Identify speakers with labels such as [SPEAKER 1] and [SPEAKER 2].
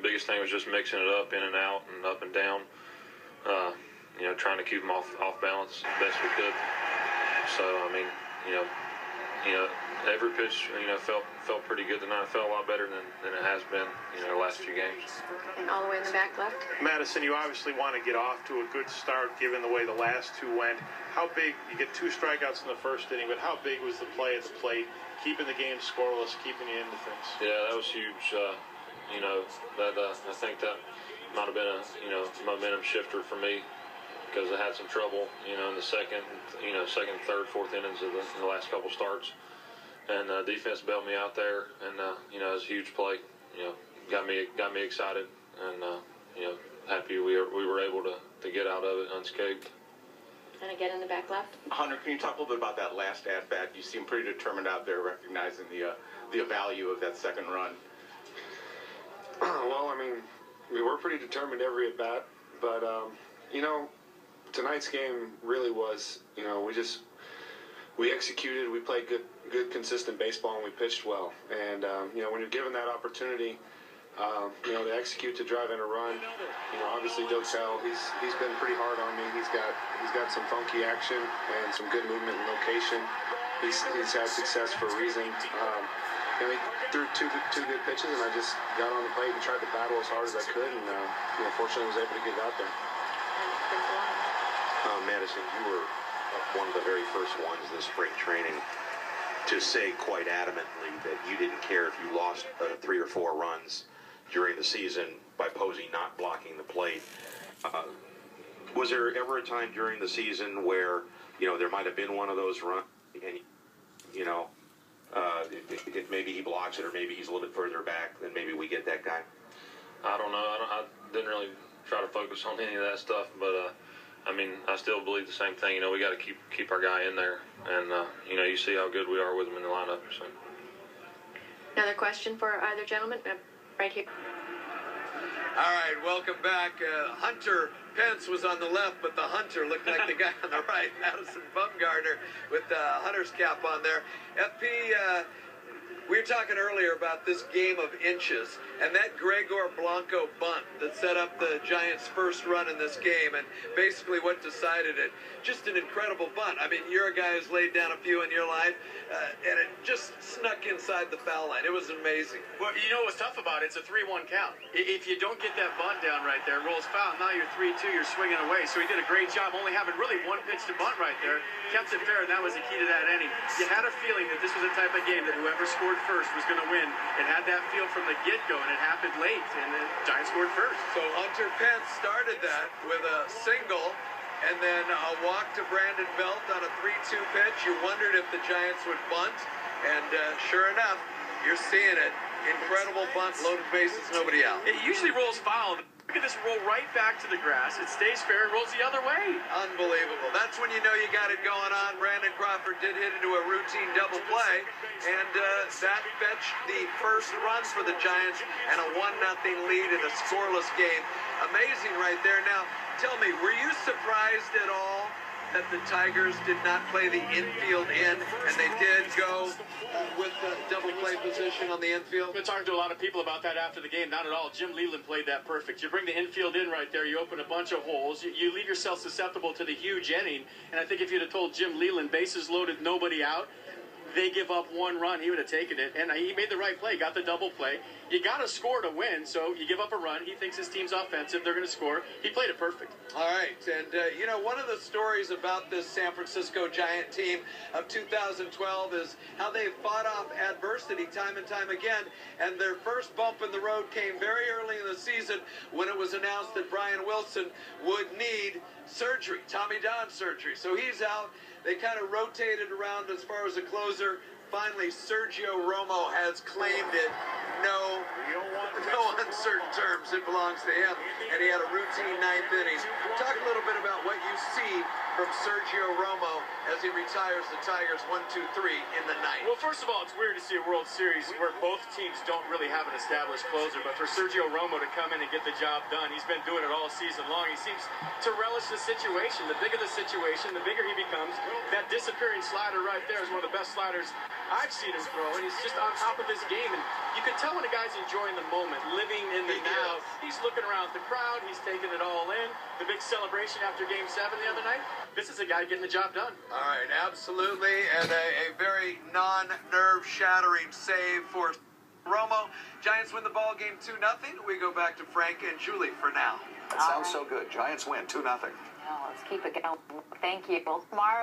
[SPEAKER 1] biggest thing was just mixing it up, in and out, and up and down. Trying to keep them off balance the best we could. So I mean, every pitch, felt pretty good tonight. It felt a lot better than it has been, the last few games.
[SPEAKER 2] And all the way in the back left.
[SPEAKER 3] Madison, you obviously want to get off to a good start given the way the last two went. How big, you get 2 strikeouts in the first inning, but how big was the play at the plate, keeping the game scoreless, keeping you into things?
[SPEAKER 1] Yeah, that was huge. I think that might have been a momentum shifter for me, because I had some trouble, in the second, third, fourth innings of the last couple starts. And defense bailed me out there, and it was a huge play. Got me excited, and happy we were able to get out of it unscathed.
[SPEAKER 2] And again in the back left.
[SPEAKER 4] Hunter, can you talk a little bit about that last at bat? You seem pretty determined out there, recognizing the value of that second run.
[SPEAKER 5] Well, I mean, we were pretty determined every at bat, but tonight's game really was, we executed, we played good consistent baseball, and we pitched well. And when you're given that opportunity, to execute, to drive in a run, obviously Dotel, he's been pretty hard on me. He's got some funky action and some good movement and location. He's had success for a reason. He threw two good pitches, and I just got on the plate and tried to battle as hard as I could, and fortunately was able to get out there.
[SPEAKER 6] Madison, you were one of the very first ones this spring training to say quite adamantly that you didn't care if you lost 3 or 4 runs during the season by Posey not blocking the plate. Was there ever a time during the season where there might have been one of those runs, and maybe he blocks it, or maybe he's a little bit further back, then maybe we get that guy?
[SPEAKER 1] I don't know. I didn't really try to focus on any of that stuff, but I still believe the same thing. We got to keep our guy in there, and you see how good we are with him in the lineup. So.
[SPEAKER 2] Another question for either gentleman, right here.
[SPEAKER 7] All right, welcome back. Hunter Pence was on the left, but the Hunter looked like the guy on the right, Madison Bumgarner, with Hunter's cap on there. FP, we were talking earlier about this game of inches, and that Gregor Blanco bunt that set up the Giants' first run in this game, and basically what decided it. Just an incredible bunt. I mean, you're a guy who's laid down a few in your life, and it just snuck inside the foul line. It was amazing.
[SPEAKER 8] Well, what's tough about it? It's a 3-1 count. If you don't get that bunt down right there, rolls foul, now you're 3-2, you're swinging away. So he did a great job only having really one pitch to bunt right there. Kept it fair, and that was the key to that inning. You had a feeling that this was a type of game that whoever scored first was going to win. It had that feel from the get-go, and it happened late, and the Giants scored first.
[SPEAKER 7] So Hunter Pence started that with a single, and then a walk to Brandon Belt on a 3-2 pitch. You wondered if the Giants would bunt, and sure enough, you're seeing it. Incredible bunt, loaded bases, nobody out.
[SPEAKER 8] It usually rolls foul. Look at this, roll right back to the grass. It stays fair, it rolls the other way.
[SPEAKER 7] Unbelievable. That's when you know you got it going on. Brandon Crawford did hit into a routine double play, and that fetched the first run for the Giants and a 1-0 lead in a scoreless game. Amazing right there. Now, tell me, were you surprised at all that the Tigers did not play the infield in, and they did go with the double play position on the infield?
[SPEAKER 8] I've been talking to a lot of people about that after the game. Not at all. Jim Leyland played that perfect. You bring the infield in right there, you open a bunch of holes, you leave yourself susceptible to the huge inning, and I think if you'd have told Jim Leyland, bases loaded, nobody out, they give up 1 run, he would have taken it, and he made the right play, got the double play. You got to score to win, so you give up a run. He thinks his team's offensive, they're going to score. He played it perfect.
[SPEAKER 7] All right, and one of the stories about this San Francisco Giant team of 2012 is how they fought off adversity time and time again, and their first bump in the road came very early in the season when it was announced that Brian Wilson would need surgery, Tommy John surgery. So he's out. They kind of rotated around as far as a closer. Finally, Sergio Romo has claimed it. No uncertain terms. It belongs to him. And he had a routine 9th inning. Talk a little bit about what you see from Sergio Romo as he retires the Tigers 1-2-3 in the 9th.
[SPEAKER 8] Well, first of all, it's weird to see a World Series where both teams don't really have an established closer, but for Sergio Romo to come in and get the job done, he's been doing it all season long. He seems to relish the situation. The bigger the situation, the bigger he becomes. That disappearing slider right there is one of the best sliders I've seen him throw, and he's just on top of his game. And you can tell when a guy's enjoying the moment, living in the now, he's looking around at the crowd. He's taking it all in. The big celebration after Game 7 the other night. This is a guy getting the job done.
[SPEAKER 7] All right, absolutely, and a very non-nerve shattering save for Romo. Giants win the ball game 2-0. We go back to Frank and Julie for now.
[SPEAKER 9] That sounds so good. Giants win 2-0.
[SPEAKER 10] Let's keep it going. Thank you. Tomorrow.